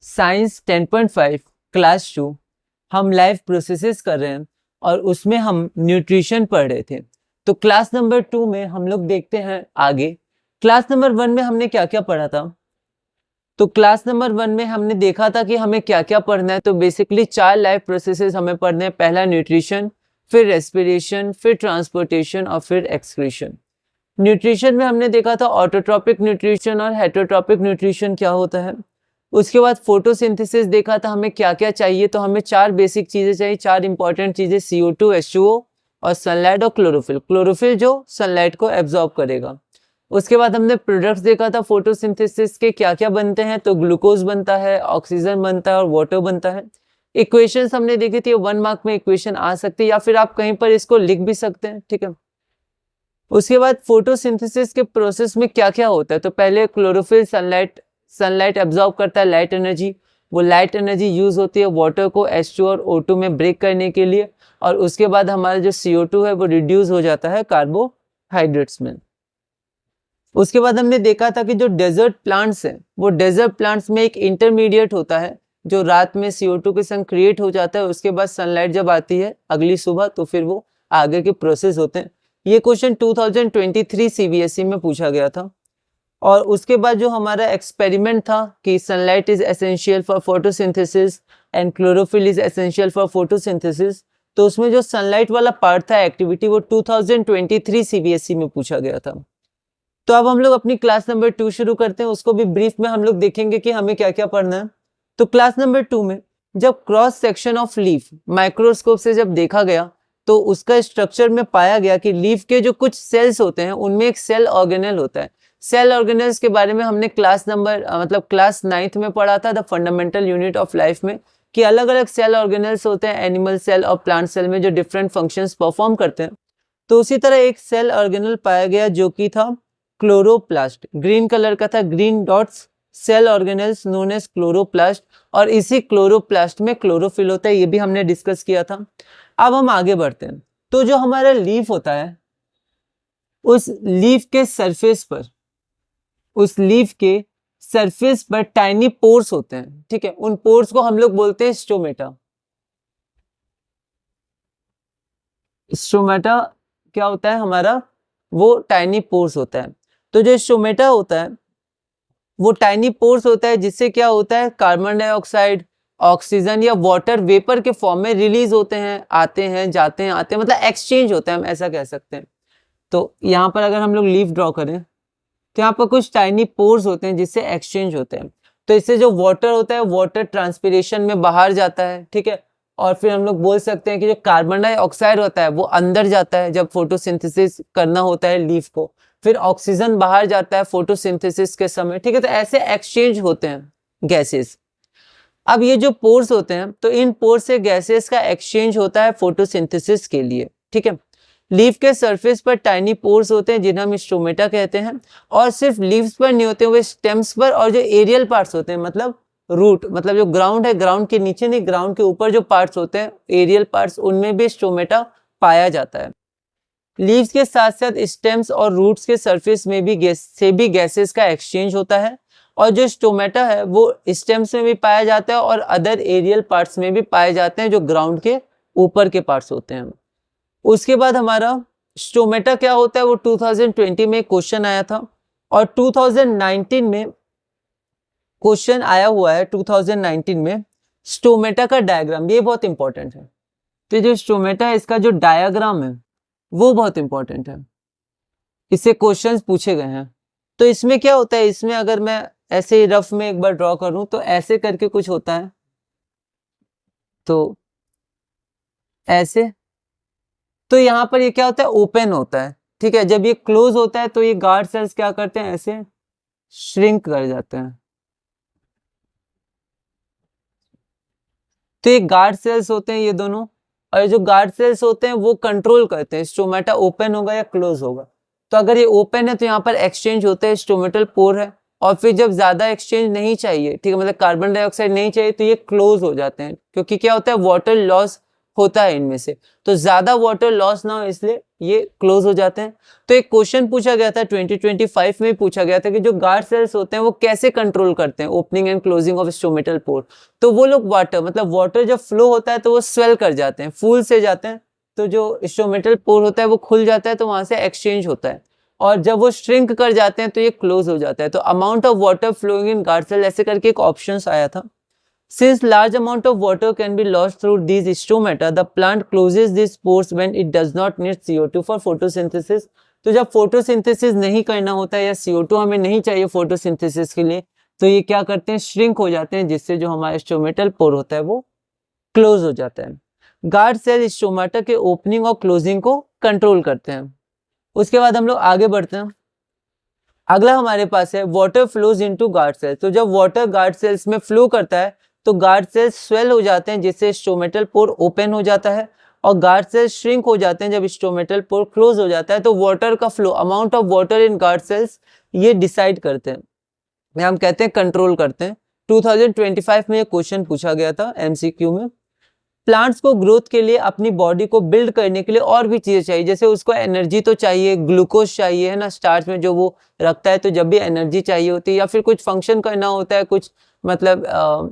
Science 10.5 class 2 हम life processes कर रहे हैं और उसमें हम न्यूट्रिशन पढ़ रहे थे। तो क्लास नंबर 2 में हम लोग देखते हैं आगे। क्लास नंबर 1 में हमने क्या क्या पढ़ा था? तो क्लास नंबर 1 में हमने देखा था कि हमें क्या क्या पढ़ना है। तो बेसिकली 4 लाइफ प्रोसेसेस हमें पढ़ने हैं। पहला न्यूट्रिशन, फिर रेस्पिरेशन, फिर ट्रांसपोर्टेशन और फिर एक्सक्रीशन। न्यूट्रिशन में हमने देखा था ऑटोट्रॉपिक न्यूट्रिशन और हेटरोट्रॉपिक न्यूट्रिशन क्या होता है। उसके बाद फोटोसिंथेसिस देखा था हमें क्या क्या चाहिए। तो हमें 4 बेसिक चीजें चाहिए, 4 इंपॉर्टेंट चीजें, CO2, H2O और सनलाइट और क्लोरोफिल। क्लोरोफिल जो सनलाइट को एब्जॉर्ब करेगा। उसके बाद हमने प्रोडक्ट्स देखा था फोटोसिंथेसिस के क्या क्या बनते हैं। तो ग्लूकोज बनता है, ऑक्सीजन बनता है और वाटर बनता है। इक्वेशंस हमने देखी थी, 1 मार्क में इक्वेशन आ सकती है या फिर आप कहीं पर इसको लिख भी सकते हैं, ठीक है। उसके बाद फोटोसिंथेसिस के प्रोसेस में क्या क्या होता है। तो पहले क्लोरोफिल सनलाइट एब्जॉर्ब करता है लाइट एनर्जी। वो लाइट एनर्जी यूज होती है वाटर को H2 और O2 में ब्रेक करने के लिए। और उसके बाद हमारा जो CO2 है वो रिड्यूस हो जाता है कार्बोहाइड्रेट्स में। उसके बाद हमने देखा था कि जो डेजर्ट प्लांट्स हैं वो डेजर्ट प्लांट्स में एक इंटरमीडिएट होता है जो रात में CO2 के संग क्रिएट हो जाता है। उसके बाद सनलाइट जब आती है अगली सुबह तो फिर वो आगे के प्रोसेस होते हैं। ये क्वेश्चन 2023 CBSE में पूछा गया था। और उसके बाद जो हमारा एक्सपेरिमेंट था कि sunlight is essential for photosynthesis and chlorophyll is essential for photosynthesis. तो उसमें जो सनलाइट वाला पार्ट था एक्टिविटी वो 2023 CBSE में पूछा गया था। तो अब हम लोग अपनी क्लास नंबर 2 शुरू करते हैं। उसको भी ब्रीफ में हम लोग देखेंगे कि हमें क्या क्या पढ़ना है। तो क्लास नंबर 2 में जब cross section of leaf microscope से जब देखा गया तो उसका स्ट्रक्चर में पाया गया कि लीफ के जो कुछ सेल्स होते हैं उनमें एक सेल ऑर्गेनेल होता है। सेल ऑर्गेनेल्स के बारे में हमने क्लास 9th में पढ़ा था, the fundamental unit of life में, कि अलग अलग सेल ऑर्गेनेल्स होते हैं एनिमल सेल और प्लांट सेल में जो डिफरेंट फंक्शंस परफॉर्म करते हैं। तो उसी तरह एक सेल ऑर्गेनल पाया गया जो कि था क्लोरोप्लास्ट, ग्रीन कलर का था, green dots cell organelles known as chloroplast. और इसी क्लोरोप्लास्ट में क्लोरोफिल होता है, ये भी हमने डिस्कस किया था। अब हम आगे बढ़ते हैं। तो जो हमारा लीफ होता है उस लीफ के सरफेस पर टाइनी पोर्स होते हैं, ठीक है। उन पोर्स को हम लोग बोलते हैं स्टोमेटा। स्टोमेटा क्या होता है हमारा, वो टाइनी पोर्स होता है। तो जो स्टोमेटा होता है वो टाइनी पोर्स होता है जिससे क्या होता है कार्बन डाइऑक्साइड, ऑक्सीजन या वाटर वेपर के फॉर्म में रिलीज होते हैं, आते हैं जाते हैं आते हैं, मतलब एक्सचेंज होता है, हम ऐसा कह सकते हैं। तो यहाँ पर अगर हम लोग लीफ ड्रॉ करें तो यहाँ पर कुछ टाइनी पोर्स होते हैं जिससे एक्सचेंज होते हैं। तो इससे जो वाटर होता है वाटर ट्रांसपिरेशन में बाहर जाता है, ठीक है। और फिर हम लोग बोल सकते हैं कि जो कार्बन डाइऑक्साइड होता है वो अंदर जाता है जब फोटोसिंथेसिस करना होता है लीफ को। फिर ऑक्सीजन बाहर जाता है फोटोसिंथेसिस के समय, ठीक है। तो ऐसे एक्सचेंज होते हैं गैसेस। अब ये जो पोर्स होते हैं तो इन पोर्स से गैसेस का एक्सचेंज होता है फोटोसिंथेसिस के लिए, ठीक है। लीफ के सरफेस पर टाइनी पोर्स होते हैं जिन्हें हम स्टोमेटा कहते हैं। और सिर्फ लीव्स पर नहीं होते, वे स्टेम्स पर और जो एरियल पार्ट्स होते हैं, मतलब रूट, मतलब जो ग्राउंड है, ग्राउंड के नीचे नहीं, ग्राउंड के ऊपर जो पार्ट्स होते हैं एरियल पार्ट्स, उनमें भी स्टोमेटा पाया जाता है। लीव्स के साथ साथ स्टेम्स और रूट्स के सरफेस में भी गैसेस का एक्सचेंज होता है। और जो स्टोमेटा है वो स्टेम्स में भी पाया जाता है और अदर एरियल पार्ट्स में भी पाए जाते हैं जो ग्राउंड के ऊपर के पार्ट्स होते हैं। उसके बाद हमारा स्टोमेटा क्या होता है वो 2020 में क्वेश्चन आया था। और 2019 में क्वेश्चन आया हुआ है 2019 में स्टोमेटा का डायग्राम, ये बहुत इंपॉर्टेंट है। तो जो स्टोमेटा है इसका जो डायग्राम है वो बहुत इंपॉर्टेंट है, इससे क्वेश्चंस पूछे गए हैं। तो इसमें क्या होता है, इसमें अगर मैं ऐसे ही रफ में एक बार ड्रॉ करूं तो ऐसे करके कुछ होता है, तो ऐसे। तो यहाँ पर ये क्या होता है, ओपन होता है, ठीक है। जब ये क्लोज होता है तो ये गार्ड सेल्स क्या करते हैं, ऐसे श्रिंक कर जाते हैं। तो ये गार्ड सेल्स होते हैं ये दोनों, और जो गार्ड सेल्स होते हैं वो कंट्रोल करते हैं स्टोमेटा ओपन होगा या क्लोज होगा। तो अगर ये ओपन है तो यहाँ पर एक्सचेंज होता है, स्टोमेटल पोर है। और फिर जब ज्यादा एक्सचेंज नहीं चाहिए, ठीक है, मतलब कार्बन डाइऑक्साइड नहीं चाहिए, तो ये क्लोज हो जाते हैं, क्योंकि क्या होता है वाटर लॉस होता है इनमें से। तो ज्यादा वाटर लॉस ना हो इसलिए ये क्लोज हो जाते हैं। तो एक क्वेश्चन पूछा गया था 2025 में पूछा गया था कि जो गार्ड सेल्स होते हैं वो कैसे कंट्रोल करते हैं opening and closing of stomatal pore. तो वो लोग वाटर मतलब वाटर जब फ्लो होता है तो वो स्वेल कर जाते हैं, फूल से जाते हैं, तो जो स्टोमेटल पोर होता है वो खुल जाता है, तो वहां से एक्सचेंज होता है, और जब वो श्रिंक कर जाते हैं तो ये क्लोज हो जाता है। तो amount of water flowing in guard cell ऐसे करके एक ऑप्शन आया था। Since large amount of water can be lost through these stomata, the plant closes these pores when it does not need CO2 for photosynthesis. तो जब photosynthesis नहीं करना होता है या CO2 हमें नहीं चाहिए फोटोसिंथेसिस के लिए, तो ये क्या करते हैं, श्रिंक हो जाते हैं, जिससे जो हमारा स्टोमेटल पोर होता है वो क्लोज हो जाता है। गार्ड सेल स्टोमाटा के ओपनिंग और क्लोजिंग को कंट्रोल करते हैं। उसके बाद हम लोग आगे बढ़ते हैं। अगला हमारे पास है water flows into guard cells. तो जब वाटर गार्ड सेल्स में फ्लो करता है तो गार्ड सेल्स स्वेल हो जाते हैं, जिससे स्टोमेटल पोर ओपन हो जाता है, और गार्ड सेल्स श्रिंक हो जाते हैं जब स्टोमेटल पोर क्लोज हो जाता है। तो वाटर का flow, amount of water in guard cells, ये डिसाइड करते हैं, या हम कहते हैं कंट्रोल करते हैं। 2025 में ये क्वेश्चन पूछा गया था एमसीक्यू में। प्लांट्स को ग्रोथ के लिए, अपनी बॉडी को बिल्ड करने के लिए और भी चीजें चाहिए, जैसे उसको एनर्जी तो चाहिए, ग्लूकोज चाहिए, है ना, स्टार्च में जो वो रखता है, तो जब भी एनर्जी चाहिए होती है या फिर कुछ फंक्शन करना होता है, कुछ मतलब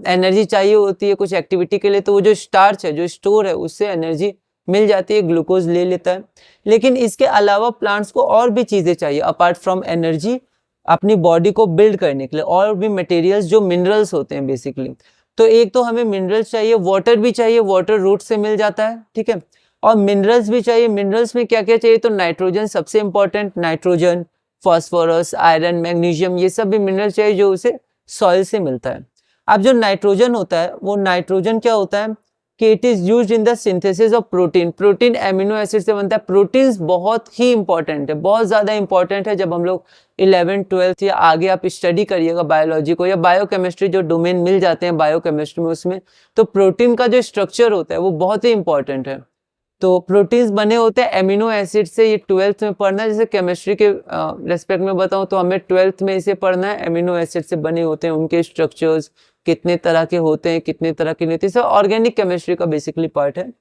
एनर्जी चाहिए होती है कुछ एक्टिविटी के लिए, तो वो जो स्टार्च है, जो स्टोर है, उससे एनर्जी मिल जाती है, ग्लूकोज ले लेता है। लेकिन इसके अलावा प्लांट्स को और भी चीजें चाहिए अपार्ट फ्रॉम एनर्जी, अपनी बॉडी को बिल्ड करने के लिए और भी मटेरियल्स जो मिनरल्स होते हैं बेसिकली। तो एक तो हमें मिनरल्स चाहिए, वाटर भी चाहिए, वाटर रूट से मिल जाता है, ठीक है, और मिनरल्स भी चाहिए। मिनरल्स में क्या क्या चाहिए, तो नाइट्रोजन सबसे important, nitrogen, phosphorus, iron, magnesium, ये सब भी मिनरल चाहिए जो उसे सॉइल से मिलता है। अब जो नाइट्रोजन होता है, वो नाइट्रोजन क्या होता है कि it is used in the synthesis of protein. Protein amino acid से बनता है। प्रोटीन्स बहुत ही इंपॉर्टेंट है, बहुत ज्यादा इंपॉर्टेंट है। जब हम लोग 11th 12th या आगे आप स्टडी करिएगा बायोलॉजी को या बायोकेमिस्ट्री, जो डोमेन मिल जाते हैं बायोकेमिस्ट्री में, उसमें तो प्रोटीन का जो स्ट्रक्चर होता है वो बहुत ही इंपॉर्टेंट है। तो प्रोटीन्स बने होते हैं एमिनो एसिड से, ये 12th में पढ़ना है। जैसे केमिस्ट्री के रेस्पेक्ट में बताऊं तो हमें 12th में इसे पढ़ना है, एमिनो एसिड से बने होते हैं, उनके स्ट्रक्चर्स कितने तरह के होते हैं, कितने तरह के नहीं होते, ऑर्गेनिक केमिस्ट्री का बेसिकली पार्ट है।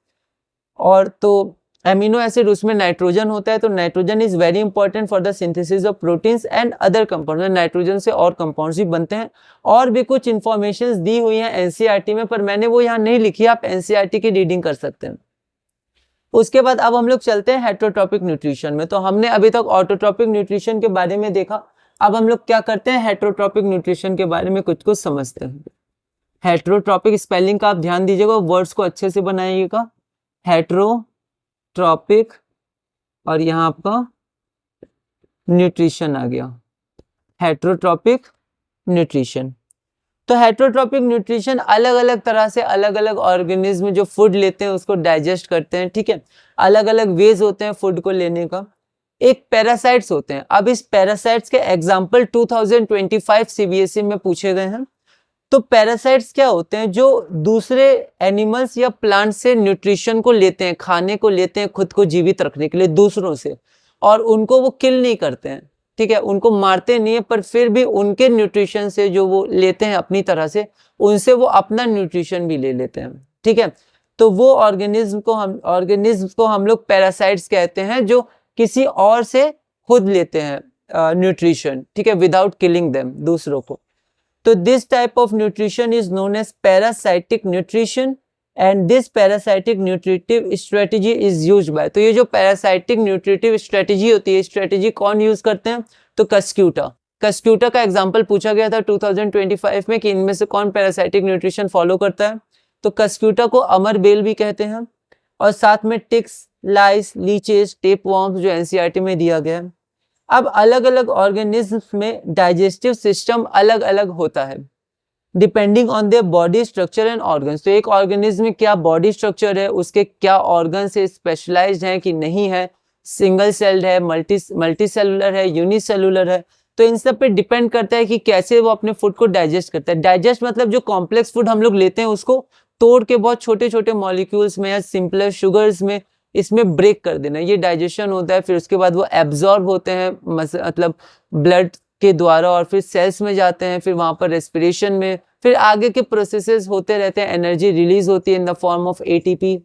और तो एमिनो एसिड, उसमें नाइट्रोजन होता है, तो nitrogen is very important for the synthesis of proteins and other compounds. Nitrogen से और कंपाउंड्स भी बनते हैं। और भी कुछ इंफॉर्मेशंस दी हुई हैं एनसीईआरटी में, पर मैंने वो यहाँ नहीं लिखी, आप एनसीईआरटी की रीडिंग कर सकते हैं। उसके बाद अब हम लोग चलते हैं हेटेरोट्रॉपिक न्यूट्रिशन में। तो हमने अभी तक ऑटोट्रॉपिक न्यूट्रिशन के बारे में देखा, अब हम लोग क्या करते हैं, हेटेरोट्रॉपिक न्यूट्रिशन के बारे में कुछ कुछ समझते हैं। हेटेरोट्रॉपिक स्पेलिंग का आप ध्यान दीजिएगा, वर्ड्स को अच्छे से बनाइएगा। हेटेरोट्रॉपिक, और यहाँ आपका न्यूट्रिशन आ गया, हेटेरोट्रॉपिक न्यूट्रिशन। तो हेटेरोट्रॉपिक न्यूट्रिशन अलग अलग तरह से अलग अलग ऑर्गेनिज्म जो फूड लेते हैं उसको डाइजेस्ट करते हैं, ठीक है, अलग अलग वेज होते हैं फूड को लेने का। एक पैरासाइट्स होते हैं। अब इस पैरासाइट्स के एग्जांपल 2025 सीबीएसई में पूछे गए हैं। तो पैरासाइट्स क्या होते हैं, जो दूसरे एनिमल्स या प्लांट से न्यूट्रिशन को लेते हैं, खाने को लेते हैं खुद को जीवित रखने के लिए दूसरों से, और उनको वो किल नहीं करते हैं, ठीक है, उनको मारते नहीं है, पर फिर भी उनके न्यूट्रिशन से जो वो लेते हैं अपनी तरह से, उनसे वो अपना न्यूट्रिशन भी ले लेते हैं, ठीक है। तो वो ऑर्गेनिज्म को हम लोग पैरासाइट्स कहते हैं, जो किसी और से खुद लेते हैं न्यूट्रिशन, ठीक है, विदाउट किलिंग देम, दूसरों को। तो this type of nutrition is known as parasitic nutrition and this parasitic nutritive strategy is used by. तो ये जो पैरासाइटिक न्यूट्रिटिव स्ट्रेटेजी होती है, स्ट्रेटेजी कौन यूज करते हैं, तो कस्क्यूटा का एग्जांपल पूछा गया था 2025 में कि इनमें से कौन पैरासाइटिक न्यूट्रिशन फॉलो करता है। तो कस्क्यूटा को अमर बेल भी कहते हैं, और साथ में टिक्स, लाइस, लीचेस, टेपवर्म्स जो एनसीईआरटी में दिया गया है। अब अलग अलग ऑर्गेनिज्म्स में डाइजेस्टिव सिस्टम अलग अलग होता है depending on their body structure and organs. तो एक ऑर्गेनिज्म में क्या बॉडी स्ट्रक्चर है, उसके क्या ऑर्गन से स्पेशलाइज्ड है कि नहीं है, सिंगल सेल्ड है, मल्टी सेलुलर है, यूनिसेलुलर है, तो इन सब पे डिपेंड करता है कि कैसे वो अपने फूड को डाइजेस्ट करता है। डाइजेस्ट मतलब जो कॉम्प्लेक्स फूड हम लोग लेते हैं उसको तोड़ के बहुत छोटे छोटे मॉलिक्यूल्स में या सिंपलर शुगर्स में इसमें ब्रेक कर देना, ये डाइजेशन होता है। फिर उसके बाद वो एब्जॉर्ब होते हैं, मतलब ब्लड के द्वारा, और फिर सेल्स में जाते हैं, फिर वहां पर रेस्पिरेशन में, फिर आगे के प्रोसेसेस होते रहते हैं, एनर्जी रिलीज होती है in the form of ATP.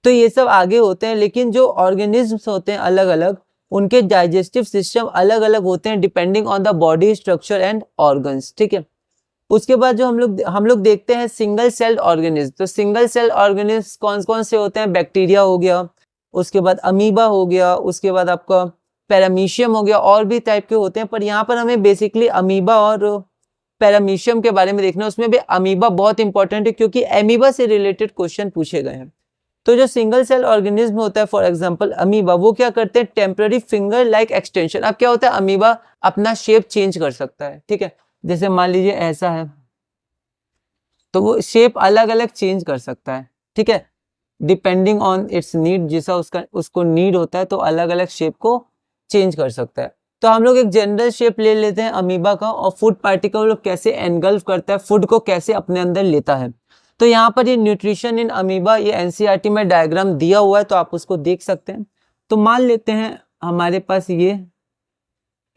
तो ये सब आगे होते हैं, लेकिन जो ऑर्गेनिज्म्स होते हैं अलग अलग, उनके डाइजेस्टिव सिस्टम अलग अलग होते हैं depending on the body structure and organs, ठीक है। उसके बाद जो हम लोग देखते हैं सिंगल सेल ऑर्गेनिज्म। तो सिंगल सेल ऑर्गेनिज्म कौन कौन से होते हैं? बैक्टीरिया हो गया, उसके बाद अमीबा हो गया, उसके बाद आपका पैरामीशियम हो गया, और भी टाइप के होते हैं, पर यहाँ पर हमें बेसिकली अमीबा और पैरामीशियम के बारे में देखना है। उसमें भी अमीबा बहुत इंपॉर्टेंट है क्योंकि अमीबा से रिलेटेड क्वेश्चन पूछे गए हैं। तो जो सिंगल सेल ऑर्गेनिज्म होता है, फॉर एग्जांपल अमीबा, वो क्या करते हैं? Temporary finger like extension. अब क्या होता है, अमीबा अपना शेप चेंज कर सकता है, ठीक है। जैसे मान लीजिए ऐसा है, तो वो शेप अलग अलग चेंज कर सकता है, ठीक है, डिपेंडिंग ऑन इट्स नीड। जैसा उसको नीड होता है तो अलग अलग शेप को चेंज कर सकता है। तो हम लोग एक जनरल शेप ले लेते हैं अमीबा का, और फूड पार्टिकल कैसे एनगल्फ करता है, फूड को कैसे अपने अंदर लेता है। तो यहाँ पर ये न्यूट्रिशन इन अमीबा, ये एनसीईआरटी में डायग्राम दिया हुआ है, तो आप उसको देख सकते हैं। तो मान लेते हैं हमारे पास ये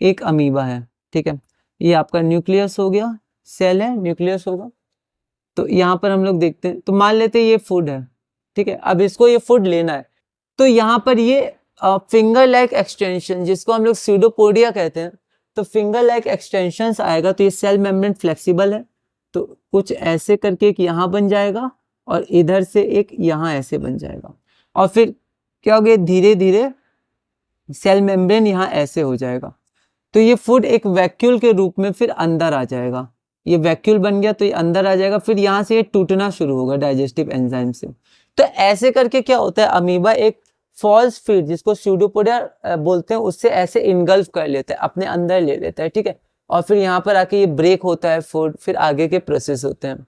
एक अमीबा है, ठीक है, ये आपका न्यूक्लियस हो गया, सेल है, न्यूक्लियस होगा। तो यहाँ पर हम लोग देखते हैं, तो मान लेते हैं ये फूड है, ठीक है। अब इसको ये फूड लेना है, तो यहाँ पर ये फिंगर लाइक एक्सटेंशन, जिसको हम लोग स्यूडोपोडिया कहते हैं, तो फिंगर लाइक एक्सटेंशंस आएगा। तो ये सेल मेम्ब्रेन फ्लेक्सिबल है, तो कुछ ऐसे करके एक यहाँ बन जाएगा, और इधर से एक यहाँ ऐसे बन जाएगा, और फिर क्या हो गया, धीरे धीरे सेल मेम्ब्रेन यहाँ ऐसे हो जाएगा। तो ये फूड एक वैक्यूल के रूप में फिर अंदर आ जाएगा। ये वैक्यूल बन गया तो ये अंदर आ जाएगा, फिर यहाँ से ये टूटना शुरू होगा डाइजेस्टिव एंजाइम से। तो ऐसे करके क्या होता है, अमीबा एक फॉल्स फीड, जिसको स्यूडोपोडिया बोलते हैं, उससे ऐसे इनगल्फ कर लेता है, अपने अंदर ले लेता है, ठीक है। और फिर यहाँ पर आके ये ब्रेक होता है फूड, फिर आगे के प्रोसेस होते हैं।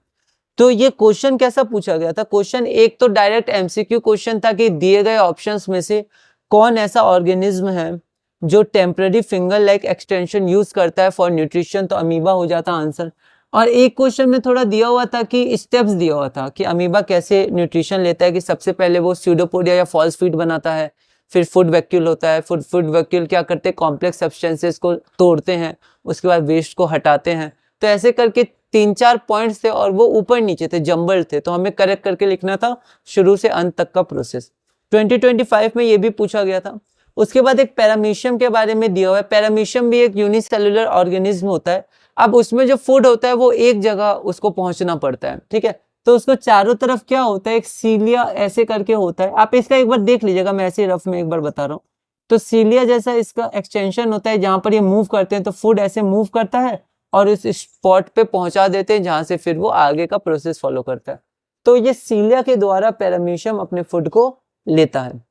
तो ये क्वेश्चन कैसा पूछा गया था? क्वेश्चन एक तो डायरेक्ट एमसीक्यू क्वेश्चन था कि दिए गए ऑप्शंस में से कौन ऐसा ऑर्गेनिज्म है जो temporary finger like extension use करता है फॉर न्यूट्रिशन, तो अमीबा हो जाता आंसर। और एक क्वेश्चन में थोड़ा दिया हुआ था कि स्टेप्स दिया हुआ था कि अमीबा कैसे न्यूट्रिशन लेता है, कि सबसे पहले वो स्यूडोपोडिया या फॉल्स फीड बनाता है, फिर फूड वैक्यूल होता है, फूड वैक्यूल क्या करते हैं, कॉम्प्लेक्स सब्सटेंसेस को तोड़ते हैं, उसके बाद वेस्ट को हटाते हैं। तो ऐसे करके 3-4 पॉइंट्स थे, और वो ऊपर नीचे थे, जंबल थे, तो हमें करेक्ट करके लिखना था शुरू से अंत तक का प्रोसेस। 2025 में ये भी पूछा गया था। उसके बाद एक पैरामीशियम के बारे में दिया हुआ है। पैरामीशियम भी एक यूनिसेलुलर ऑर्गेनिज्म होता है। अब उसमें जो फूड होता है वो एक जगह उसको पहुंचना पड़ता है, ठीक है। तो उसको चारों तरफ क्या होता है, एक सीलिया ऐसे करके होता है। आप इसका एक बार देख लीजिएगा, मैं ऐसे रफ में एक बार बता रहा हूँ। तो सीलिया जैसा इसका एक्सटेंशन होता है, जहां पर ये मूव करते हैं, तो फूड ऐसे मूव करता है और इस स्पॉट पे पहुंचा देते हैं, जहां से फिर वो आगे का प्रोसेस फॉलो करता है। तो ये सीलिया के द्वारा पैरामीशियम अपने फूड को लेता है।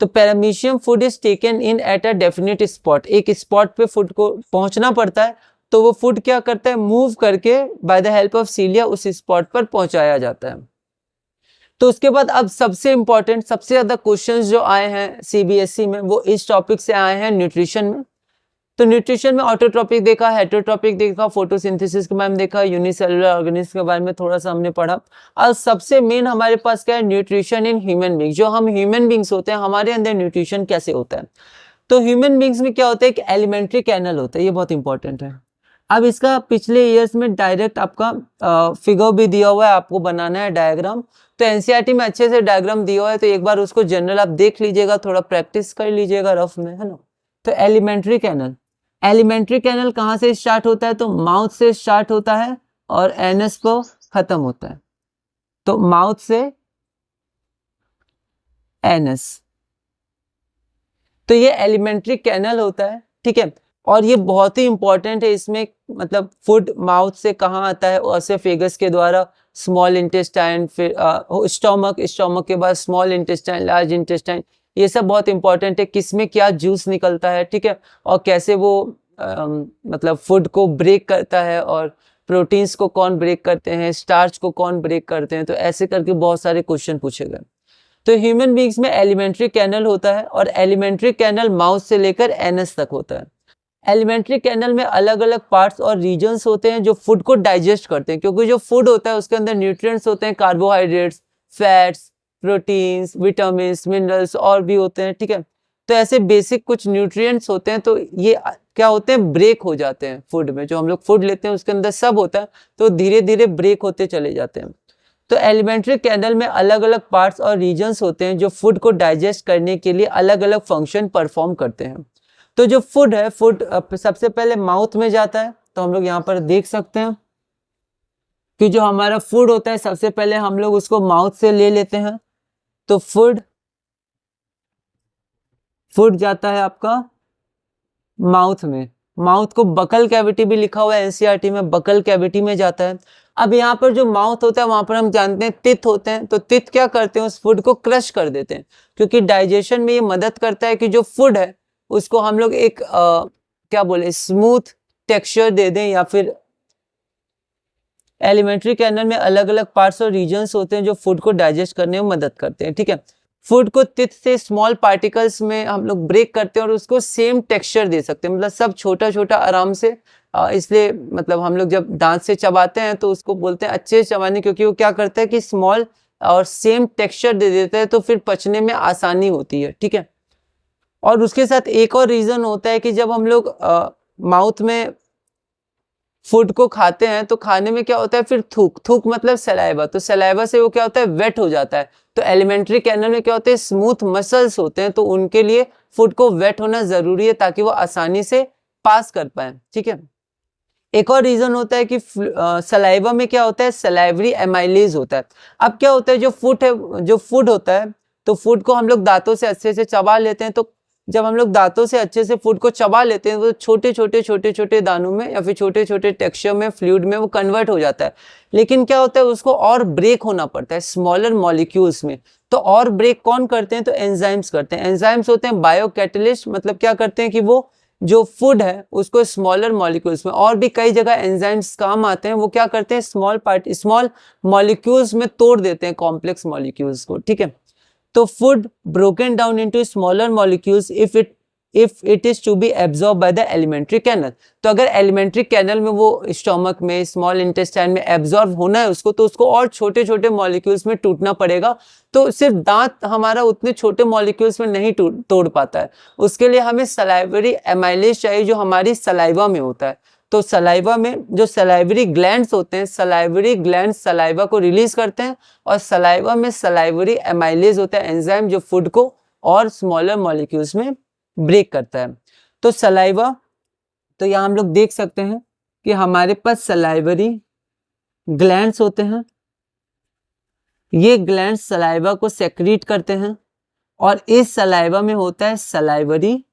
तो paramecium food is taken in at a definite spot, एक स्पॉट पे फूड को पहुंचना पड़ता है, तो वो फूड क्या करता है, मूव करके बाय द हेल्प ऑफ सीलिया उस स्पॉट पर पहुंचाया जाता है। तो उसके बाद अब सबसे इंपॉर्टेंट, सबसे ज्यादा क्वेश्चंस जो आए हैं सीबीएसई में, वो इस टॉपिक से आए हैं, न्यूट्रिशन में। तो न्यूट्रिशन में ऑटोट्रॉपिक देखा, हेटरोट्रॉपिक देखा, फोटोसिंथेसिस के बारे में देखा, यूनिसेलुलर ऑर्गेनिज्म के बारे में थोड़ा सा हमने पढ़ा। और सबसे मेन हमारे पास क्या है, न्यूट्रिशन इन ह्यूमन बींग्स। जो हम ह्यूमन बींग्स होते हैं, हमारे अंदर न्यूट्रिशन कैसे होता है। तो ह्यूमन बींग्स में क्या होता है, एक एलिमेंट्री कैनल होता है, ये बहुत इंपॉर्टेंट है। अब इसका पिछले ईयर्स में डायरेक्ट आपका फिगर भी दिया हुआ है, आपको बनाना है डायग्राम। तो एनसीईआरटी में अच्छे से डायग्राम दिया हुआ है, तो एक बार उसको जनरल आप देख लीजिएगा, थोड़ा प्रैक्टिस कर लीजिएगा रफ में, है ना। तो एलिमेंट्री कैनल, एलिमेंट्री कैनल कहाँ से स्टार्ट होता है, तो माउथ से स्टार्ट होता है और एनस को खत्म होता है। तो माउथ से एनस, तो ये एलिमेंट्री कैनल होता है, ठीक है। और ये बहुत ही इंपॉर्टेंट है, इसमें मतलब फूड माउथ से कहाँ आता है, ओसेफेगस के द्वारा स्मॉल इंटेस्टाइन, फिर स्टोमक, स्टोमक के बाद स्मॉल इंटेस्टाइन, लार्ज इंटेस्टाइन, ये सब बहुत इंपॉर्टेंट है, किसमें क्या जूस निकलता है, ठीक है, और कैसे वो मतलब फूड को ब्रेक करता है, और प्रोटीन्स को कौन ब्रेक करते हैं, स्टार्च को कौन ब्रेक करते हैं। तो ऐसे करके बहुत सारे क्वेश्चन पूछे गए। तो ह्यूमन बींग्स में एलिमेंट्री कैनल होता है, और एलिमेंट्री कैनल माउथ से लेकर एनस तक होता है। एलिमेंट्री कैनल में अलग अलग पार्ट्स और रीजन्स होते हैं जो फूड को डाइजेस्ट करते हैं, क्योंकि जो फूड होता है उसके अंदर न्यूट्रिएंट्स होते हैं, carbohydrates, fats, proteins, vitamins, minerals और भी होते हैं, ठीक है। तो ऐसे बेसिक कुछ न्यूट्रिएंट्स होते हैं, तो ये क्या होते हैं, ब्रेक हो जाते हैं फूड में। जो हम लोग फूड लेते हैं उसके अंदर सब होता है, तो धीरे धीरे ब्रेक होते चले जाते हैं। तो एलिमेंट्री कैनल में अलग अलग पार्ट्स और रीजन्स होते हैं जो फूड को डाइजेस्ट करने के लिए अलग अलग फंक्शन परफॉर्म करते हैं। तो जो फूड है, फूड सबसे पहले माउथ में जाता है। तो हम लोग यहाँ पर देख सकते हैं कि जो हमारा फूड होता है सबसे पहले हम लोग उसको माउथ से ले लेते हैं। तो फूड जाता है आपका माउथ में। माउथ को बकल कैविटी भी लिखा हुआ है एनसीईआरटी में, बकल कैविटी में जाता है। अब यहाँ पर जो माउथ होता है वहां पर हम जानते हैं टिथ होते हैं। तो टिथ क्या करते हैं, उस फूड को क्रश कर देते हैं, क्योंकि डाइजेशन में ये मदद करता है कि जो फूड है उसको हम लोग एक क्या बोले स्मूथ टेक्सचर दे दें, या फिर एलिमेंट्री कैनल में अलग अलग पार्ट्स और रीजन्स होते हैं जो फूड को डाइजेस्ट करने में मदद करते हैं। ठीक है, फूड को टिथ से स्मॉल पार्टिकल्स में हम लोग ब्रेक करते हैं और उसको सेम टेक्सचर दे सकते हैं, मतलब सब छोटा छोटा आराम से। इसलिए मतलब हम लोग जब दांत से चबाते हैं तो उसको बोलते हैं अच्छे से चबाने, क्योंकि वो क्या करता है कि स्मॉल और सेम टेक्सचर दे देता है, तो फिर पचने में आसानी होती है। ठीक है, और उसके साथ एक और रीजन होता है कि जब हम लोग माउथ में फूड को खाते हैं तो खाने में क्या होता है फिर थूक मतलब सलाइवा। तो सलाइवा से वो क्या होता है वेट हो जाता है। तो एलिमेंट्री कैनल में क्या होते हैं स्मूथ मसल्स होते हैं, तो उनके लिए फूड को वेट होना जरूरी है ताकि वो आसानी से पास कर पाए। ठीक है, एक और रीजन होता है कि सलाइवा में क्या होता है सलाइवरी एमाइलेज होता है। अब क्या होता है जो फूड होता है, तो फूड को हम लोग दांतों से अच्छे से चबा लेते हैं। तो जब हम लोग दांतों से अच्छे से फूड को चबा लेते हैं तो छोटे छोटे दानों में या फिर छोटे छोटे टेक्सचर में फ्लूइड में वो कन्वर्ट हो जाता है। लेकिन क्या होता है उसको और ब्रेक होना पड़ता है स्मॉलर मॉलिक्यूल्स में। तो और ब्रेक कौन करते हैं, तो एंजाइम्स करते हैं। एंजाइम्स होते हैं बायो कैटलिस्ट, मतलब क्या करते हैं कि वो जो फूड है उसको स्मॉलर मॉलिक्यूल्स में, और भी कई जगह एंजाइम्स काम आते हैं, वो क्या करते हैं स्मॉल मॉलिक्यूल्स में तोड़ देते हैं कॉम्प्लेक्स मॉलिक्यूल्स को। ठीक है, तो food broken down into smaller molecules if it is to be absorb by the alimentary canal. तो अगर एलिमेंट्री कैनल में वो स्टोमक में स्मॉल इंटेस्टाइन में एब्जॉर्ब होना है उसको, तो उसको और छोटे छोटे मॉलिक्यूल्स में टूटना पड़ेगा। तो सिर्फ दांत हमारा उतने छोटे मॉलिक्यूल्स में नहीं तोड़ पाता है, उसके लिए हमें सलाइवरी एमाइलेज चाहिए जो हमारी सलाइवा में होता है। तो सलाइवा में जो सलाइवरी ग्लैंड्स होते हैं, सलाइवरी ग्लैंड्स सलाइवा को रिलीज करते हैं, और सलाइवा में सलाइवरी एमाइलेज होता है एंजाइम जो फूड को और स्मॉलर मॉलिक्यूल्स में ब्रेक करता है। तो सलाइवा, तो यहाँ हम लोग देख सकते हैं कि हमारे पास सलाइवरी ग्लैंड्स होते हैं। ये ग्लैंड्स सलाइवा को सेक्रीट करते हैं, और इस सलाइवा में होता है सलाइवरी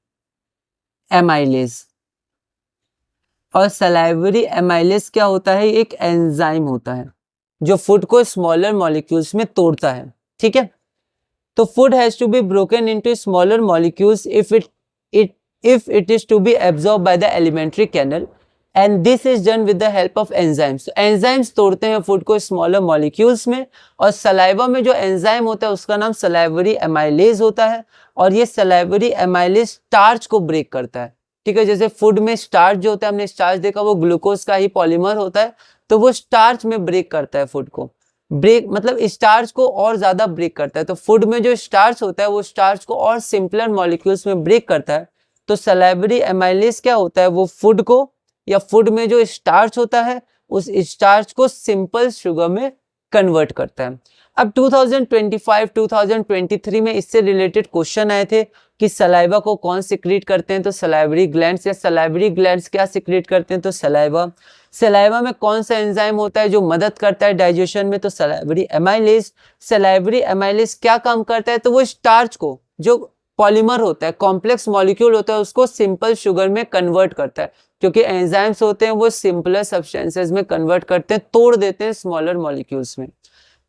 एमाइलेज। और सलाइवरी एमाइलेज क्या होता है, एक एंजाइम होता है जो फूड को स्मॉलर मॉलिक्यूल्स में तोड़ता है। ठीक है, तो food has to be broken into smaller molecules if it is to be absorb by the alimentary canal, and this is done with the help of enzymes. Enzymes तोड़ते हैं food को smaller molecules में, और saliva में जो enzyme होता है उसका नाम सलाइवरी एमाइलेज होता है, और ये सलाइवरी एमाइलेज स्टार्च को ब्रेक करता है। ठीक है, जैसे फूड में स्टार्च जो होता है, हमने स्टार्च देखा वो ग्लूकोज का ही पॉलीमर होता है, तो वो स्टार्च में ब्रेक करता है फूड को। ब्रेक मतलब स्टार्च को और ज्यादा ब्रेक करता है। तो फूड में जो स्टार्च होता है वो स्टार्च को और सिंपलर मॉलिक्यूल्स में ब्रेक करता है। तो सलाइवरी एमाइलेज क्या होता है, वो फूड को या फूड में जो स्टार्च होता है उस स्टार्च को सिंपल शुगर में कन्वर्ट करता है। अब 2025-2023 में इससे रिलेटेड क्वेश्चन आए थे कि सलाइवा को कौन सिक्रीट करते हैं, तो सलाइवरी ग्लैंड्स। या सलाइवरी ग्लैंड्स क्या सिक्रीट करते हैं, तो सलाइवा। सलाइवा में कौन सा एंजाइम होता है जो मदद करता है डाइजेशन में, तो सलाइवरी एमाइलेज। सलाइवरी एमाइलेज क्या काम करता है, तो वो स्टार्च को जो पॉलीमर होता है, कॉम्प्लेक्स मॉलिक्यूल होता है, उसको सिंपल शुगर में कन्वर्ट करता है, क्योंकि एंजाइम्स होते हैं वो सिंपलर सब्सटेंसेस में कन्वर्ट करते हैं, तोड़ देते हैं स्मॉलर मॉलिक्यूल्स में।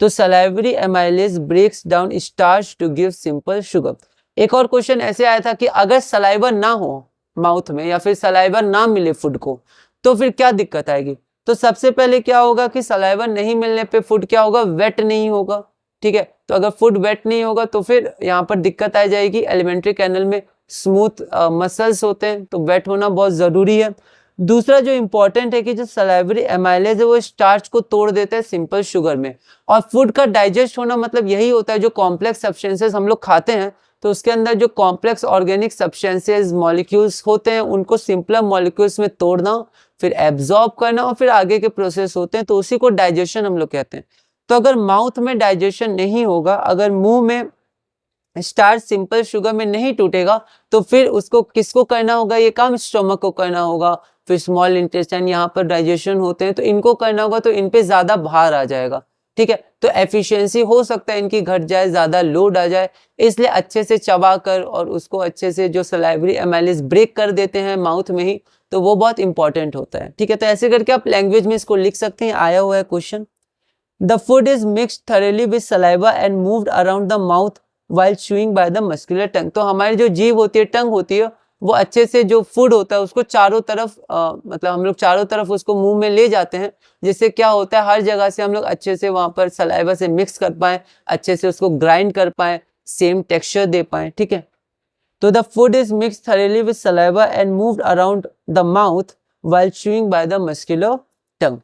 तो salivary amylase breaks down starch to give simple sugar. एक और क्वेश्चन ऐसे आया था कि अगर सलाइवा ना हो माउथ में या फिर सलाइवा ना मिले फूड को, तो फिर क्या दिक्कत आएगी। तो सबसे पहले क्या होगा कि सलाइवा नहीं मिलने पे फूड क्या होगा, वेट नहीं होगा। ठीक है, तो अगर फूड वेट नहीं होगा तो फिर यहाँ पर दिक्कत आ जाएगी। एलिमेंट्री कैनल में स्मूथ मसल्स होते हैं, तो वेट होना बहुत जरूरी है। दूसरा जो इंपॉर्टेंट है कि जो सलाइवरी एमाइलेज है वो स्टार्च को तोड़ देता है सिंपल शुगर में, और फूड का डाइजेस्ट होना मतलब यही होता है, जो कॉम्प्लेक्स सब्सटेंसेस हम लोग खाते हैं तो उसके अंदर जो कॉम्प्लेक्स ऑर्गेनिक सब्सटेंसेस मॉलिक्यूल्स होते हैं उनको सिंपलर मॉलिक्यूल्स में तोड़ना, फिर एब्जॉर्ब करना, और फिर आगे के प्रोसेस होते हैं, तो उसी को डाइजेशन हम लोग कहते हैं। तो अगर माउथ में डाइजेशन नहीं होगा, अगर मुंह में स्टार्च सिंपल शुगर में नहीं टूटेगा, तो फिर उसको किसको करना होगा ये काम? स्टोमक को करना होगा। फिर स्मॉल इंटेस्टाइन यहाँ पर डाइजेशन होते हैं, तो इनको करना होगा, तो इन पे ज्यादा भार आ जाएगा, ठीक है। तो एफिशिएंसी हो सकता है इनकी घट जाए, ज्यादा लोड आ जाए, इसलिए अच्छे से चबा कर और उसको अच्छे से जो सलाइवरी एमाइलेज ब्रेक कर देते हैं माउथ में ही, तो वो बहुत इंपॉर्टेंट होता है, ठीक है। तो ऐसे करके आप लैंग्वेज में इसको लिख सकते हैं, आया हुआ है question. The food is mixed thoroughly with saliva and moved around the mouth while chewing by the muscular tongue। तो हमारी जो जीभ होती है, टंग होती है, वो अच्छे से जो फूड होता है उसको चारों तरफ मतलब हम लोग चारों तरफ उसको मुंह में ले जाते हैं, जिससे क्या होता है हर जगह से हम लोग अच्छे से वहां पर सलाइवा से मिक्स कर पाए, अच्छे से उसको ग्राइंड कर पाए, सेम टेक्सचर दे पाए, ठीक है। तो the food is mixed thoroughly with saliva and moved around the mouth while chewing by the muscular tongue।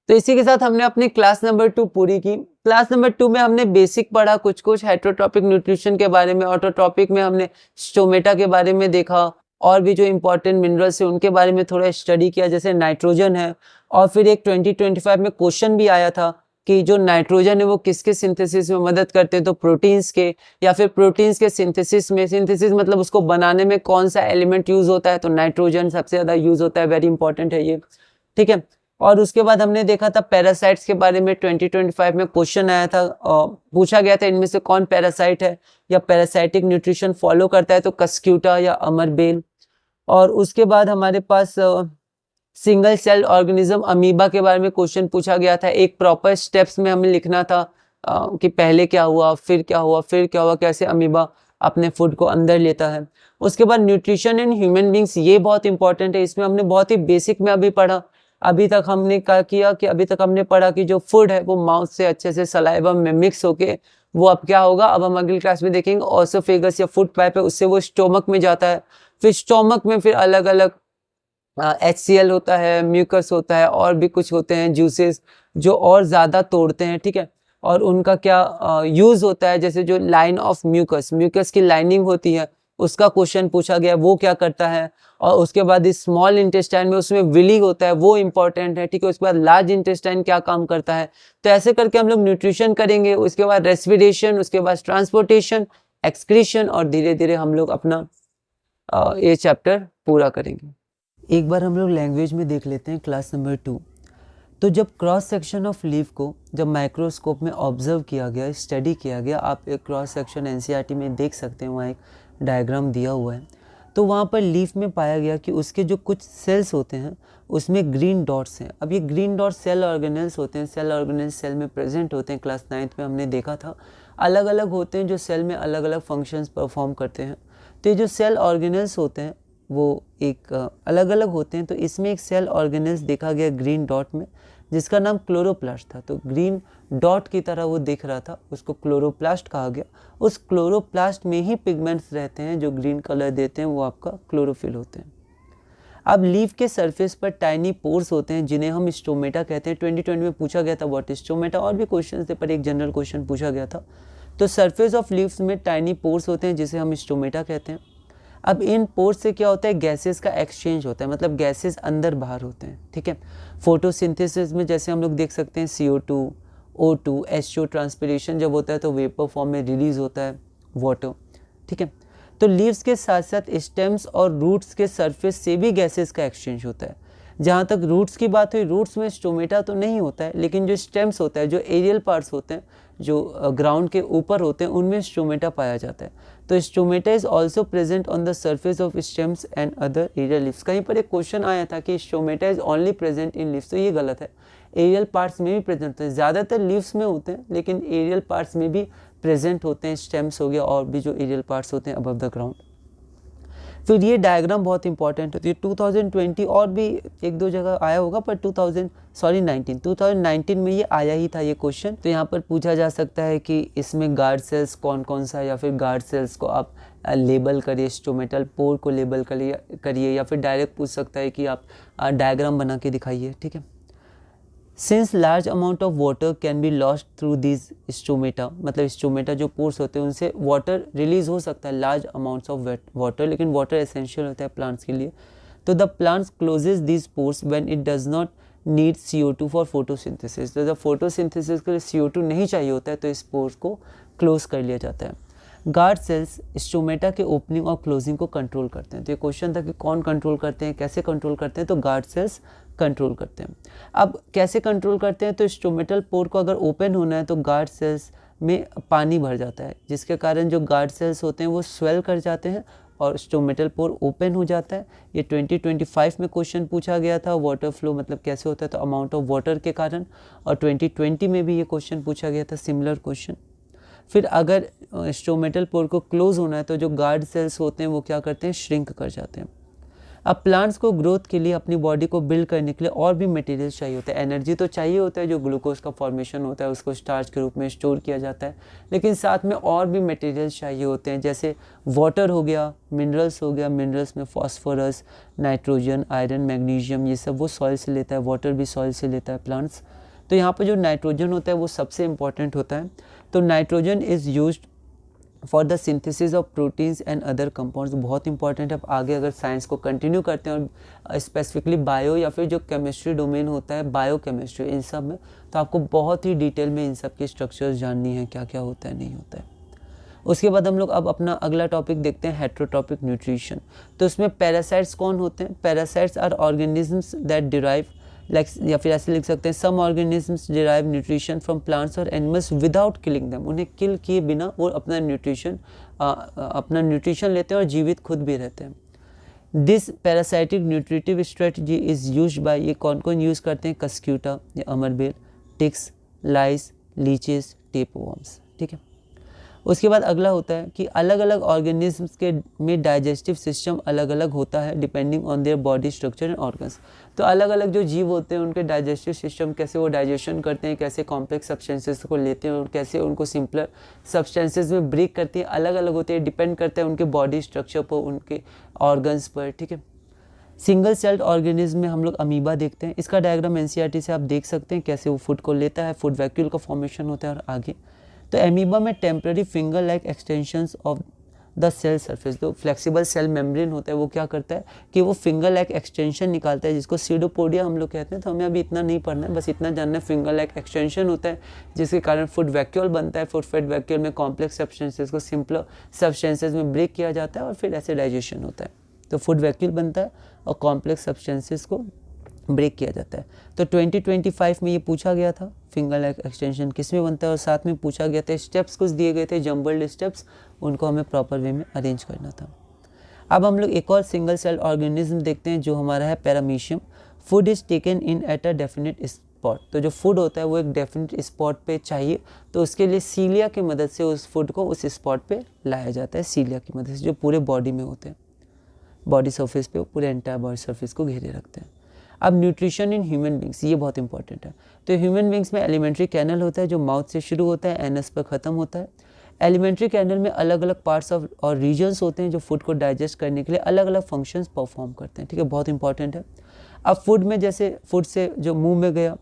तो इसी के साथ हमने अपनी क्लास नंबर 2 पूरी की। क्लास नंबर 2 में हमने बेसिक पढ़ा, कुछ हेटेरोट्रॉपिक न्यूट्रिशन के बारे में, ऑटोट्रॉपिक में हमने स्टोमेटा के बारे में देखा, और भी जो इंपॉर्टेंट मिनरल्स है उनके बारे में थोड़ा स्टडी किया, जैसे नाइट्रोजन है। और फिर एक 2025 में क्वेश्चन भी आया था कि जो नाइट्रोजन है वो किसके सिंथेसिस में मदद करते हैं, तो प्रोटीन्स के, या फिर प्रोटीन्स के सिंथेसिस में, सिंथेसिस मतलब उसको बनाने में कौन सा एलिमेंट यूज होता है, तो नाइट्रोजन सबसे ज्यादा यूज होता है, वेरी इंपॉर्टेंट है ये, ठीक है। और उसके बाद हमने देखा था पैरासाइट्स के बारे में, 2025 में क्वेश्चन आया था, पूछा गया था इनमें से कौन पैरासाइट है या पैरासाइटिक न्यूट्रिशन फॉलो करता है, तो कस्क्यूटा या अमरबेल। और उसके बाद हमारे पास सिंगल सेल ऑर्गेनिज्म अमीबा के बारे में क्वेश्चन पूछा गया था। एक प्रॉपर स्टेप्स में हमें लिखना था कि पहले क्या हुआ, फिर क्या हुआ, फिर क्या हुआ, कैसे अमीबा अपने फूड को अंदर लेता है। उसके बाद न्यूट्रिशन इन ह्यूमन बींग्स, ये बहुत इंपॉर्टेंट है, इसमें हमने बहुत ही बेसिक में अभी पढ़ा। अभी तक हमने क्या किया कि अभी तक हमने पढ़ा कि जो फूड है वो माउथ से अच्छे से सलाइवा में मिक्स होके वो अब क्या होगा, अब हम अगली क्लास में देखेंगे ओसोफेगस या फूड पाइप है, उससे वो स्टोमक में जाता है। फिर स्टोमक में फिर अलग अलग HCl होता है, म्यूकस होता है, और भी कुछ होते हैं जूसेस जो और ज़्यादा तोड़ते हैं, ठीक है। और उनका क्या यूज़ होता है, जैसे जो लाइन ऑफ म्यूकस, म्यूकस की लाइनिंग होती है, उसका क्वेश्चन पूछा गया, वो क्या करता है। और उसके बाद इस स्मॉल इंटेस्टाइन में उसमें विली होता है, वो इंपॉर्टेंट है, ठीक है। उसके बाद लार्ज इंटेस्टाइन क्या काम करता है। तो ऐसे करके हम लोग न्यूट्रिशन करेंगे, उसके बाद रेस्पिरेशन, उसके बाद ट्रांसपोर्टेशन, एक्सक्रीशन, और धीरे धीरे हम लोग अपना ये चैप्टर पूरा करेंगे। एक बार हम लोग लैंग्वेज में देख लेते हैं क्लास नंबर 2। तो जब क्रॉस सेक्शन ऑफ लीफ को जब माइक्रोस्कोप में ऑब्जर्व किया गया, स्टडी किया गया, आप एक क्रॉस सेक्शन NCERT में देख सकते हैं, वहाँ एक डायग्राम दिया हुआ है। तो वहाँ पर लीफ में पाया गया कि उसके जो कुछ सेल्स होते हैं उसमें ग्रीन डॉट्स हैं। अब ये ग्रीन डॉट्स सेल ऑर्गेनेल्स होते हैं, सेल ऑर्गेनेल्स सेल में प्रेजेंट होते हैं, क्लास 9th में हमने देखा था। अलग अलग होते हैं जो सेल में अलग अलग फंक्शंस परफॉर्म करते हैं। तो ये जो सेल ऑर्गेनेल्स होते हैं वो एक अलग अलग होते हैं। तो इसमें एक सेल ऑर्गेनेल्स देखा गया ग्रीन डॉट में, जिसका नाम क्लोरोप्लास्ट था। तो ग्रीन डॉट की तरह वो दिख रहा था, उसको क्लोरोप्लास्ट कहा गया। उस क्लोरोप्लास्ट में ही पिगमेंट्स रहते हैं जो ग्रीन कलर देते हैं, वो आपका क्लोरोफिल होते हैं। अब लीफ के सरफेस पर टाइनी पोर्स होते हैं जिन्हें हम स्टोमेटा कहते हैं। 2020 में पूछा गया था व्हाट इज स्टोमेटा, और भी क्वेश्चन थे पर एक जनरल क्वेश्चन पूछा गया था। तो सरफेस ऑफ लीव्स में टाइनी पोर्स होते हैं जिसे हम स्टोमेटा कहते हैं। अब इन पोर्स से क्या होता है, गैसेस का एक्सचेंज होता है, मतलब गैसेस अंदर बाहर होते हैं, ठीक है। फोटोसिंथेसिस में जैसे हम लोग देख सकते हैं CO2, O2, H2 ट्रांसपिरेशन जब होता है तो वेपर फॉर्म में रिलीज होता है वाटर, ठीक है। तो लीव्स के साथ साथ स्टेम्स और रूट्स के सरफेस से भी गैसेस का एक्सचेंज होता है। जहाँ तक रूट्स की बात हुई, रूट्स में स्टोमेटा तो नहीं होता है, लेकिन जो स्टेम्स होता है, जो एरियल पार्ट्स होते हैं, जो ग्राउंड के ऊपर होते हैं, उनमें स्टोमेटा पाया जाता है। तो stomata is also present on the surface of stems and other aerial leaves. कहीं पर एक क्वेश्चन आया था कि stomata is only present in leaves, तो ये गलत है। एरियल पार्ट्स में भी प्रेजेंट होते हैं, ज़्यादातर लीव्स में होते हैं, लेकिन एरियल पार्ट्स में भी प्रेजेंट होते हैं। स्टेम्स हो गया और भी जो एरियल पार्ट्स होते हैं अबव द ग्राउंड। फिर ये डायग्राम बहुत इंपॉर्टेंट होती है। 2020 और भी एक दो जगह आया होगा, पर 2019 में ये आया ही था ये क्वेश्चन। तो यहाँ पर पूछा जा सकता है कि इसमें गार्ड सेल्स कौन कौन सा है, या फिर गार्ड सेल्स को आप लेबल करिए, स्टोमेटल पोर को लेबल करिए, या फिर डायरेक्ट पूछ सकता है कि आप डायग्राम बना के दिखाइए, ठीक है। Since large amount of water can be lost through this stomata, मतलब स्टोमेटा जो पोर्स होते हैं उनसे वाटर रिलीज हो सकता है, लार्ज अमाउंट्स ऑफ वाटर, लेकिन वाटर एसेंशियल होता है प्लांट्स के लिए। तो the plants closes this pores when it does not need CO2 for photosynthesis. तो जब फोटोसिंथेसिस के लिए CO2 नहीं चाहिए होता है तो इस पोर्स को क्लोज कर लिया जाता है। गार्ड सेल्स स्टोमेटा के ओपनिंग और क्लोजिंग को कंट्रोल करते हैं। तो ये क्वेश्चन था कि कौन कंट्रोल करते हैं, कैसे कंट्रोल करते हैं, तो गार्ड सेल्स कंट्रोल करते हैं। अब कैसे कंट्रोल करते हैं, तो स्टोमेटल पोर को अगर ओपन होना है तो गार्ड सेल्स में पानी भर जाता है, जिसके कारण जो गार्ड सेल्स होते हैं वो स्वेल कर जाते हैं और स्टोमेटल पोर ओपन हो जाता है। ये 2025 में क्वेश्चन पूछा गया था, वाटर फ्लो मतलब कैसे होता है, तो अमाउंट ऑफ वाटर के कारण। और 2020 में भी ये क्वेश्चन पूछा गया था, सिमिलर क्वेश्चन। फिर अगर स्टोमेटल पोर को क्लोज होना है तो जो गार्ड सेल्स होते हैं वो क्या करते हैं, श्रिंक कर जाते हैं। अब प्लांट्स को ग्रोथ के लिए अपनी बॉडी को बिल्ड करने के लिए और भी मटेरियल चाहिए होता है। एनर्जी तो चाहिए होता है, जो ग्लूकोज का फॉर्मेशन होता है उसको स्टार्च के रूप में स्टोर किया जाता है, लेकिन साथ में और भी मटेरियल्स चाहिए होते हैं, जैसे वाटर हो गया, मिनरल्स हो गया। मिनरल्स में फॉस्फोरस, नाइट्रोजन, आयरन, मैग्नीशियम, ये सब वो सॉइल से लेता है, वाटर भी सॉइल से लेता है प्लांट्स। तो यहाँ पर जो नाइट्रोजन होता है वो सबसे इम्पॉर्टेंट होता है। तो nitrogen is used for the synthesis of proteins and other compounds, बहुत इंपॉर्टेंट है। आप आगे अगर साइंस को कंटिन्यू करते हैं और स्पेसिफिकली बायो या फिर जो केमिस्ट्री डोमेन होता है, बायो केमिस्ट्री, इन सब में तो आपको बहुत ही डिटेल में इन सब की स्ट्रक्चर्स जाननी है, क्या क्या होता है, नहीं होता है। उसके बाद हम लोग अब अपना अगला टॉपिक देखते हैं, हेट्रोट्रॉपिक न्यूट्रिशन। तो इसमें पैरासाइट्स कौन होते हैं? Parasites are organisms that derive या फिर ऐसे लिख सकते हैं, some organisms derive nutrition from plants और एनिमल्स विदाउट किलिंग देम। उन्हें किल किए बिना वो अपना न्यूट्रिशन लेते हैं और जीवित खुद भी रहते हैं। This parasitic nutritive strategy is used by, ये कौन कौन यूज़ करते हैं? कस्क्यूटा या अमरबेल, टिक्स, लाइस, लीचेस, टेपवर्म्स, ठीक है। उसके बाद अगला होता है कि अलग अलग ऑर्गेनिजम्स के में डाइजेस्टिव सिस्टम अलग अलग होता है depending on their body structure and organs. तो अलग अलग जो जीव होते हैं उनके डाइजेस्टिव सिस्टम कैसे वो डाइजेशन करते हैं, कैसे कॉम्प्लेक्स सब्सटेंसेस को लेते हैं और कैसे उनको सिंपलर सब्सटेंसेस में ब्रेक करती हैं, अलग अलग होते हैं, डिपेंड करते हैं उनके बॉडी स्ट्रक्चर पर, उनके ऑर्गन्स पर, ठीक है। सिंगल सेल्ड ऑर्गेनिज्म में हम लोग अमीबा देखते हैं। इसका डायग्राम एनसीईआरटी से आप देख सकते हैं, कैसे वो फूड को लेता है, फूड वैक्यूल का फॉर्मेशन होता है और आगे। तो एमीबा में temporary finger like extensions of the cell surface, जो फ्लेक्सिबल सेल मेम्ब्रेन होता है वो क्या करता है कि वो फिंगर लाइक एक्सटेंशन निकालता है, जिसको सीडोपोडिया हम लोग कहते हैं। तो हमें अभी इतना नहीं पढ़ना है, बस इतना जानना है फिंगर लाइक एक्सटेंशन होता है, जिसके कारण फूड वैक्यूल बनता है। फूड वैक्यूल में कॉम्प्लेक्स सब्सटेंसेस को सिंपलर सब्सटेंसेस में ब्रेक किया जाता है और फिर ऐसे डाइजेशन होता है। तो फूड वैक्यूल बनता है और कॉम्प्लेक्स सब्सटेंसेस को ब्रेक किया जाता है। तो 2025 में ये पूछा गया था, फिंगर लाइक एक्सटेंशन किस में बनता है, और साथ में पूछा गया था स्टेप्स कुछ दिए गए थे, जम्बल्ड स्टेप्स, उनको हमें प्रॉपर वे में अरेंज करना था। अब हम लोग एक और सिंगल सेल ऑर्गेनिज्म देखते हैं जो हमारा है paramecium. Food is taken in at a definite spot, तो जो फूड होता है वो एक डेफिनेट स्पॉट पे चाहिए, तो उसके लिए सीलिया की मदद से उस फूड को उस स्पॉट पे लाया जाता है, सीलिया की मदद से, जो पूरे बॉडी में होते हैं, बॉडी सरफेस पे, पूरे एंटायर बॉडी सरफेस को घेरे रखते हैं। अब न्यूट्रिशन इन ह्यूमन बींग्स, ये बहुत इंपॉर्टेंट है। तो ह्यूमन बींग्स में एलिमेंट्री कैनल होता है जो माउथ से शुरू होता है, एनस पर ख़त्म होता है। एलिमेंट्री कैनल में अलग अलग पार्ट्स ऑफ और रीजन्स होते हैं जो फूड को डाइजेस्ट करने के लिए अलग अलग फंक्शंस परफॉर्म करते हैं, ठीक है, बहुत इंपॉर्टेंट है। अब फूड में जैसे फूड से जो मुंह में गया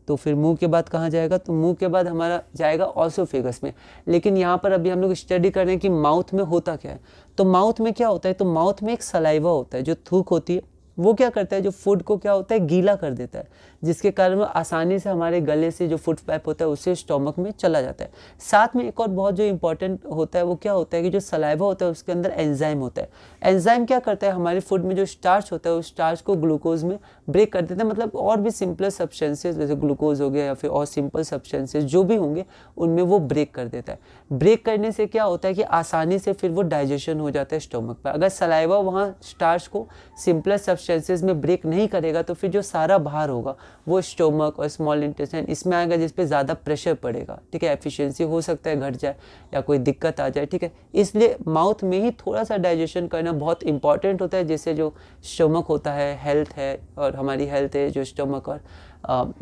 तो फिर मुंह के बाद कहाँ जाएगा, तो मुंह के बाद हमारा जाएगा ऑसोफेगस में। लेकिन यहाँ पर अभी हम लोग स्टडी कर रहे हैं कि माउथ में होता क्या है। तो माउथ में क्या होता है, तो माउथ में एक सलाइवा होता है, जो थूक होती है, वो क्या करता है, जो फूड को क्या होता है, गीला कर देता है, जिसके कारण वो आसानी से हमारे गले से जो फूड पाइप होता है उससे स्टोमक में चला जाता है। साथ में एक और बहुत जो इंपॉर्टेंट होता है वो क्या होता है कि जो सलाइवा होता है उसके अंदर एंजाइम होता है। एंजाइम क्या करता है, हमारे फूड में जो स्टार्च होता है उस स्टार्च को ग्लूकोज में ब्रेक कर देता है, मतलब और भी सिंपलर सब्सटेंसेज जैसे ग्लूकोज हो गया या फिर और सिंपल सब्सटेंसेज जो भी होंगे उनमें वो ब्रेक कर देता है। ब्रेक करने से क्या होता है कि आसानी से फिर वो डाइजेशन हो जाता है स्टोमक पर। अगर सलाइवा वहाँ स्टार्च को सिंपलर सब्सटेंसेज में ब्रेक नहीं करेगा तो फिर जो सारा भार होगा वो स्टोमक और स्मॉल इंटेस्टाइन इसमें आएगा, जिस पे ज़्यादा प्रेशर पड़ेगा, ठीक है, एफिशिएंसी हो सकता है घट जाए या कोई दिक्कत आ जाए, ठीक है। इसलिए माउथ में ही थोड़ा सा डाइजेशन करना बहुत इंपॉर्टेंट होता है, जिससे जो स्टोमक होता है, हेल्थ है और हमारी हेल्थ है, जो स्टोमक और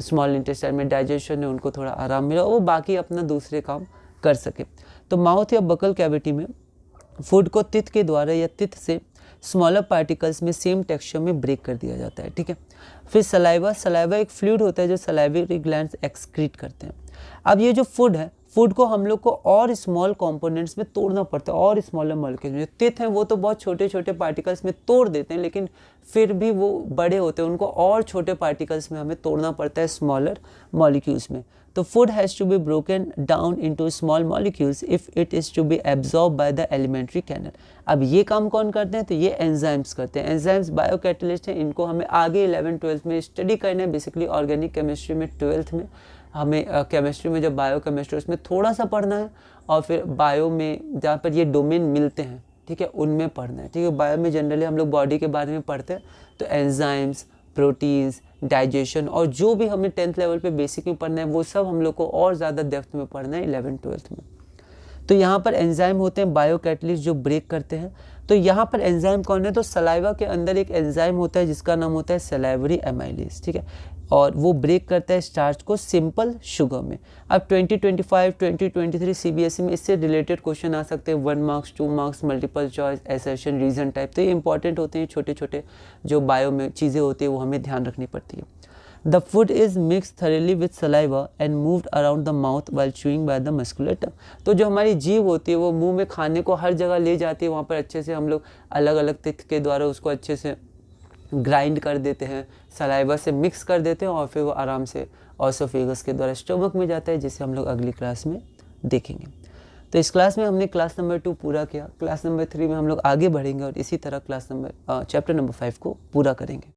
स्मॉल इंटेस्टाइन में डाइजेशन है उनको थोड़ा आराम मिले और वो बाकी अपना दूसरे काम कर सके। तो माउथ या बकल कैविटी में फूड को तित के द्वारा या तित से स्मॉलर पार्टिकल्स में सेम टेक्सचर में ब्रेक कर दिया जाता है, ठीक है। फिर सलाइवा एक फ्लूइड होता है जो सलाइवरी ग्लैंड्स एक्सक्रीट करते हैं। अब ये जो फूड है, फूड को हम लोग को और स्मॉल कंपोनेंट्स में तोड़ना पड़ता है, और स्मॉलर मॉलिक्यूल्स में। तित हैं वो तो बहुत छोटे छोटे पार्टिकल्स में तोड़ देते हैं, लेकिन फिर भी वो बड़े होते हैं, उनको और छोटे पार्टिकल्स में हमें तोड़ना पड़ता है, स्मॉलर मॉलिक्यूल्स में। तो food has to be broken down into small molecules if it is to be absorb by the alimentary canal. अब ये काम कौन करते हैं? तो ये एंजाइम्स करते हैं। एंजाइम्स बायोकैटलिस्ट हैं, इनको हमें आगे 11th-12th में स्टडी करना है। बेसिकली ऑर्गेनिक केमिस्ट्री में 12th में हमें केमिस्ट्री में जब बायो केमिस्ट्री उसमें थोड़ा सा पढ़ना है, और फिर बायो में जहाँ पर ये डोमेन मिलते हैं, ठीक है, उनमें पढ़ना है। ठीक है, बायो में जनरली हम लोग बॉडी के बारे में पढ़ते हैं, तो एंजाइम्स, प्रोटीन्स, डाइजेशन, और जो भी हमें 10th लेवल पे बेसिक में पढ़ना है वो सब हम लोग को और ज़्यादा डेप्थ में पढ़ना है 11th-12th में। तो यहाँ पर एंजाइम होते हैं बायोकैटलिस्ट जो ब्रेक करते हैं। तो यहाँ पर एंजाइम कौन है? तो सलाइवा के अंदर एक एंजाइम होता है जिसका नाम होता है सलाइवरी एमाइलेज, ठीक है, और वो ब्रेक करता है स्टार्च को सिंपल शुगर में। अब 2025 2023 सीबीएसई में इससे रिलेटेड क्वेश्चन आ सकते हैं, 1 marks 2 marks, multiple choice, assertion, reason type. तो ये इंपॉर्टेंट होते हैं, छोटे छोटे जो बायो में चीज़ें होती है वो हमें ध्यान रखनी पड़ती है। The food is mixed thoroughly with saliva and moved around the mouth while chewing by the muscular tongue। तो जो हमारी जीभ होती है वो मुंह में खाने को हर जगह ले जाती है, वहाँ पर अच्छे से हम लोग अलग अलग तित के द्वारा उसको अच्छे से ग्राइंड कर देते हैं, सलाइवा से मिक्स कर देते हैं, और फिर वो आराम से ऑसोफेगस के द्वारा स्टमक में जाता है, जिसे हम लोग अगली क्लास में देखेंगे। तो इस क्लास में हमने क्लास नंबर 2 पूरा किया। क्लास नंबर 3 में हम लोग आगे बढ़ेंगे और इसी तरह चैप्टर नंबर 5 को पूरा करेंगे।